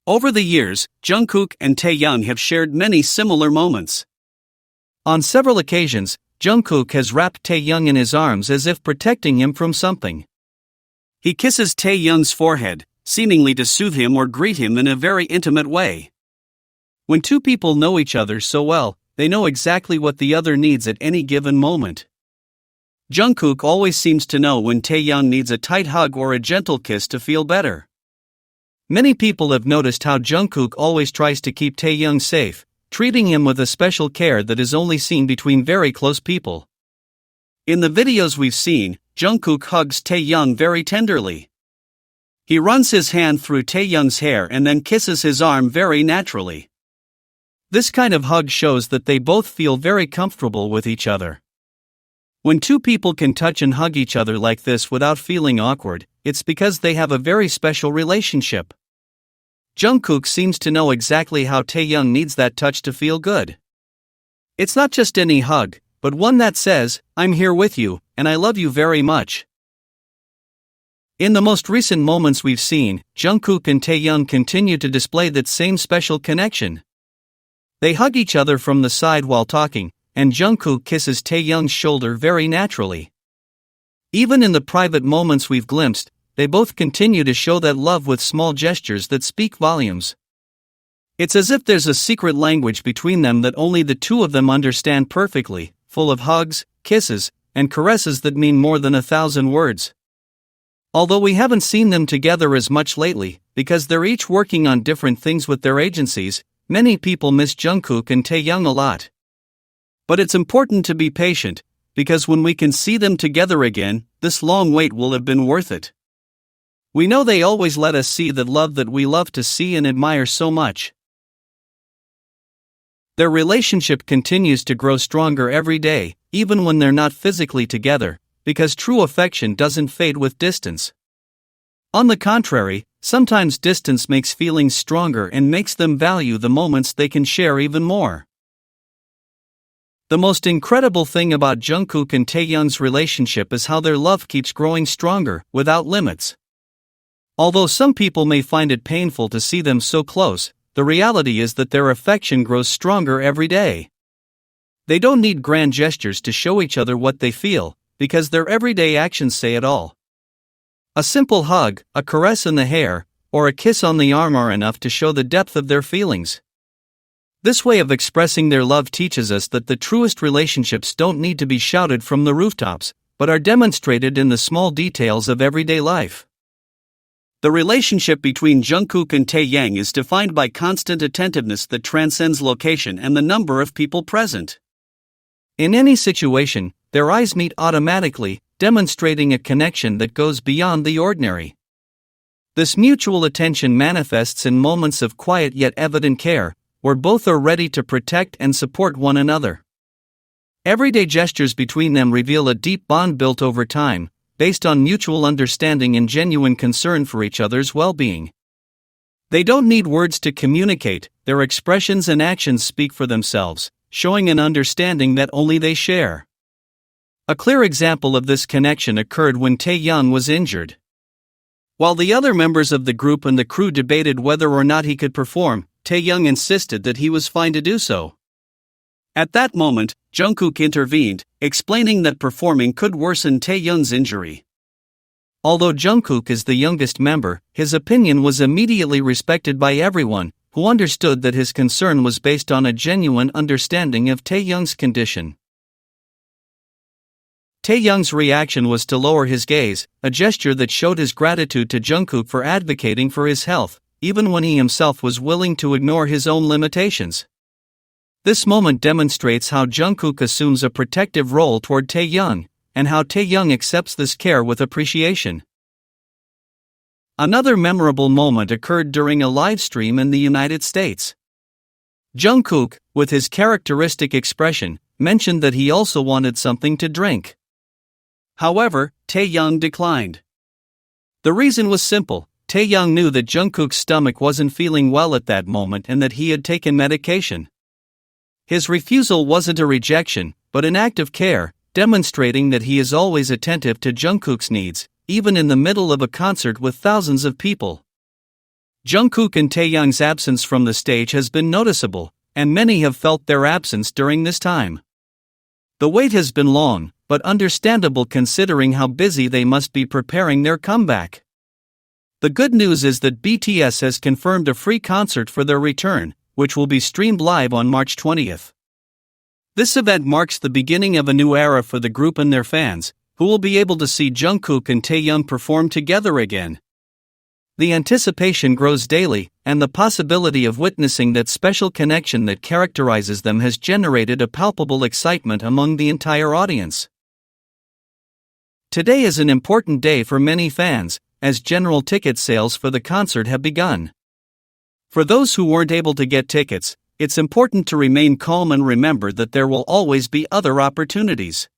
Over the years, Jungkook and Taehyung have shared many similar moments. On several occasions, Jungkook has wrapped Taehyung in his arms as if protecting him from something. He kisses Taehyung's forehead, seemingly to soothe him or greet him in a very intimate way. When two people know each other so well, they know exactly what the other needs at any given moment. Jungkook always seems to know when Taehyung needs a tight hug or a gentle kiss to feel better. Many people have noticed how Jungkook always tries to keep Taehyung safe, treating him with a special care that is only seen between very close people. In the videos we've seen, Jungkook hugs Taehyung very tenderly. He runs his hand through Taehyung's hair and then kisses his arm very naturally. This kind of hug shows that they both feel very comfortable with each other. When two people can touch and hug each other like this without feeling awkward, it's because they have a very special relationship. Jungkook seems to know exactly how Taehyung needs that touch to feel good. It's not just any hug, but one that says, "I'm here with you, and I love you very much." In the most recent moments we've seen, Jungkook and Taehyung continue to display that same special connection. They hug each other from the side while talking, and Jungkook kisses Taehyung's shoulder very naturally. Even in the private moments we've glimpsed, they both continue to show that love with small gestures that speak volumes. It's as if there's a secret language between them that only the two of them understand perfectly, full of hugs, kisses, and caresses that mean more than 1,000 words. Although we haven't seen them together as much lately, because they're each working on different things with their agencies, many people miss Jungkook and Taehyung a lot. But it's important to be patient, because when we can see them together again, this long wait will have been worth it. We know they always let us see the love that we love to see and admire so much. Their relationship continues to grow stronger every day, even when they're not physically together, because true affection doesn't fade with distance. On the contrary, sometimes distance makes feelings stronger and makes them value the moments they can share even more. The most incredible thing about Jungkook and Taehyung's relationship is how their love keeps growing stronger, without limits. Although some people may find it painful to see them so close, the reality is that their affection grows stronger every day. They don't need grand gestures to show each other what they feel, because their everyday actions say it all. A simple hug, a caress in the hair, or a kiss on the arm are enough to show the depth of their feelings. This way of expressing their love teaches us that the truest relationships don't need to be shouted from the rooftops, but are demonstrated in the small details of everyday life. The relationship between Jungkook and Taehyung is defined by constant attentiveness that transcends location and the number of people present. In any situation, their eyes meet automatically, demonstrating a connection that goes beyond the ordinary. This mutual attention manifests in moments of quiet yet evident care, where both are ready to protect and support one another. Everyday gestures between them reveal a deep bond built over time, based on mutual understanding and genuine concern for each other's well-being. They don't need words to communicate, their expressions and actions speak for themselves, showing an understanding that only they share. A clear example of this connection occurred when Taehyung was injured. While the other members of the group and the crew debated whether or not he could perform, Taehyung insisted that he was fine to do so. At that moment, Jungkook intervened, explaining that performing could worsen Taehyung's injury. Although Jungkook is the youngest member, his opinion was immediately respected by everyone, who understood that his concern was based on a genuine understanding of Taehyung's condition. Taehyung's reaction was to lower his gaze, a gesture that showed his gratitude to Jungkook for advocating for his health, even when he himself was willing to ignore his own limitations. This moment demonstrates how Jungkook assumes a protective role toward Taehyung, and how Taehyung accepts this care with appreciation. Another memorable moment occurred during a live stream in the United States. Jungkook, with his characteristic expression, mentioned that he also wanted something to drink. However, Taehyung declined. The reason was simple: Taehyung knew that Jungkook's stomach wasn't feeling well at that moment and that he had taken medication. His refusal wasn't a rejection, but an act of care, demonstrating that he is always attentive to Jungkook's needs, even in the middle of a concert with thousands of people. Jungkook and Taehyung's absence from the stage has been noticeable, and many have felt their absence during this time. The wait has been long, but understandable considering how busy they must be preparing their comeback. The good news is that BTS has confirmed a free concert for their return, which will be streamed live on March 20th. This event marks the beginning of a new era for the group and their fans, who will be able to see Jungkook and Taehyung perform together again. The anticipation grows daily, and the possibility of witnessing that special connection that characterizes them has generated a palpable excitement among the entire audience. Today is an important day for many fans, as general ticket sales for the concert have begun. For those who weren't able to get tickets, it's important to remain calm and remember that there will always be other opportunities.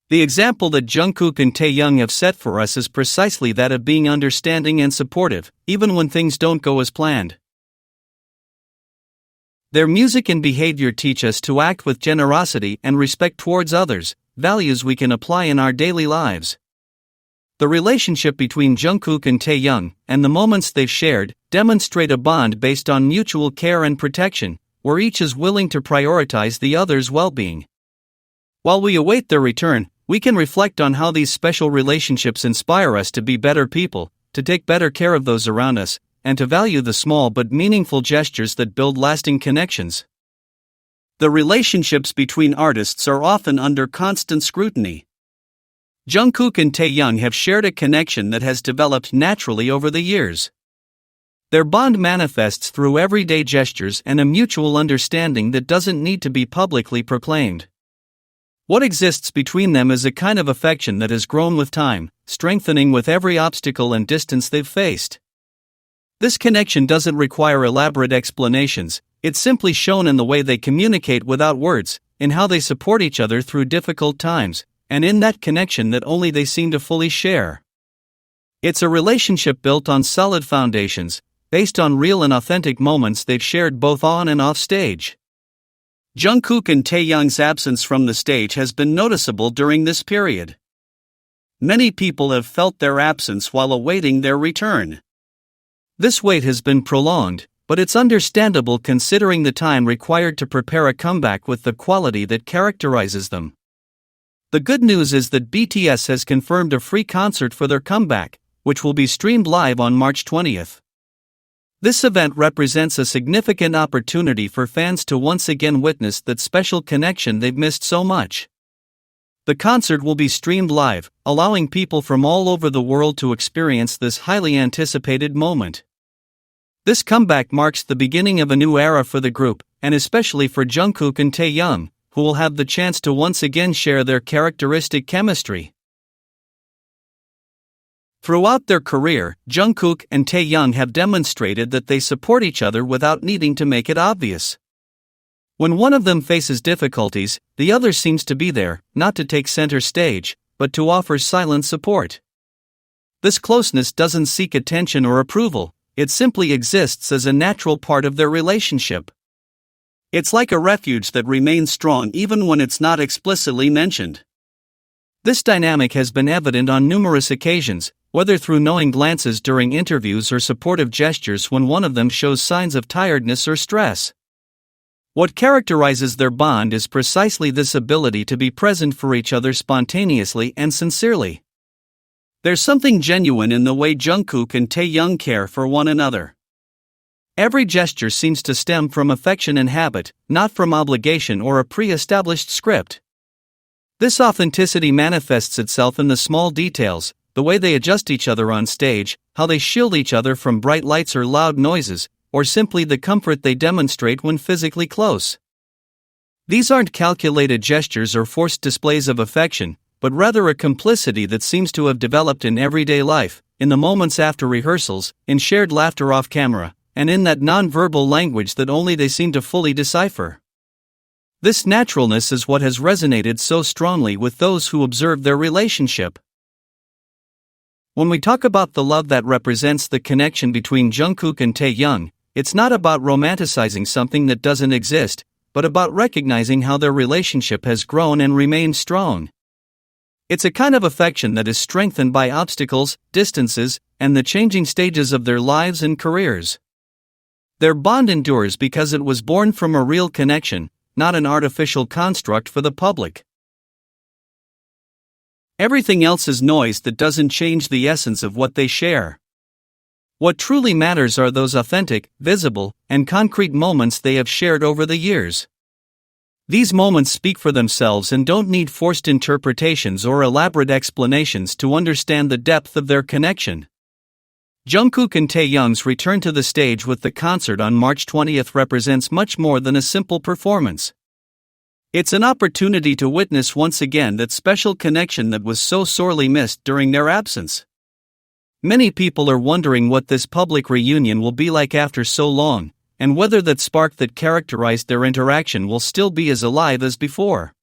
The example that Jungkook and Taehyung have set for us is precisely that of being understanding and supportive, even when things don't go as planned. Their music and behavior teach us to act with generosity and respect towards others, values we can apply in our daily lives. The relationship between Jungkook and Taehyung, and the moments they've shared, demonstrate a bond based on mutual care and protection, where each is willing to prioritize the other's well-being. While we await their return, we can reflect on how these special relationships inspire us to be better people, to take better care of those around us, and to value the small but meaningful gestures that build lasting connections. The relationships between artists are often under constant scrutiny. Jungkook and Taehyung have shared a connection that has developed naturally over the years. Their bond manifests through everyday gestures and a mutual understanding that doesn't need to be publicly proclaimed. What exists between them is a kind of affection that has grown with time, strengthening with every obstacle and distance they've faced. This connection doesn't require elaborate explanations, it's simply shown in the way they communicate without words, in how they support each other through difficult times, and in that connection that only they seem to fully share. It's a relationship built on solid foundations, based on real and authentic moments they've shared both on and off stage. Jungkook and Taehyung's absence from the stage has been noticeable during this period. Many people have felt their absence while awaiting their return. This wait has been prolonged, but it's understandable considering the time required to prepare a comeback with the quality that characterizes them. The good news is that BTS has confirmed a free concert for their comeback, which will be streamed live on March 20th. This event represents a significant opportunity for fans to once again witness that special connection they've missed so much. The concert will be streamed live, allowing people from all over the world to experience this highly anticipated moment. This comeback marks the beginning of a new era for the group, and especially for Jungkook and Taehyung, who will have the chance to once again share their characteristic chemistry. Throughout their career, Jungkook and Taehyung have demonstrated that they support each other without needing to make it obvious. When one of them faces difficulties, the other seems to be there, not to take center stage, but to offer silent support. This closeness doesn't seek attention or approval, it simply exists as a natural part of their relationship. It's like a refuge that remains strong even when it's not explicitly mentioned. This dynamic has been evident on numerous occasions, whether through knowing glances during interviews or supportive gestures when one of them shows signs of tiredness or stress. What characterizes their bond is precisely this ability to be present for each other spontaneously and sincerely. There's something genuine in the way Jungkook and Taehyung care for one another. Every gesture seems to stem from affection and habit, not from obligation or a pre-established script. This authenticity manifests itself in the small details, the way they adjust each other on stage, how they shield each other from bright lights or loud noises, or simply the comfort they demonstrate when physically close. These aren't calculated gestures or forced displays of affection, but rather a complicity that seems to have developed in everyday life, in the moments after rehearsals, in shared laughter off camera, and in that non-verbal language that only they seem to fully decipher. This naturalness is what has resonated so strongly with those who observe their relationship. When we talk about the love that represents the connection between Jungkook and Taehyung, it's not about romanticizing something that doesn't exist, but about recognizing how their relationship has grown and remained strong. It's a kind of affection that is strengthened by obstacles, distances, and the changing stages of their lives and careers. Their bond endures because it was born from a real connection, not an artificial construct for the public. Everything else is noise that doesn't change the essence of what they share. What truly matters are those authentic, visible, and concrete moments they have shared over the years. These moments speak for themselves and don't need forced interpretations or elaborate explanations to understand the depth of their connection. Jungkook and Taehyung's return to the stage with the concert on March 20th represents much more than a simple performance. It's an opportunity to witness once again that special connection that was so sorely missed during their absence. Many people are wondering what this public reunion will be like after so long, and whether that spark that characterized their interaction will still be as alive as before.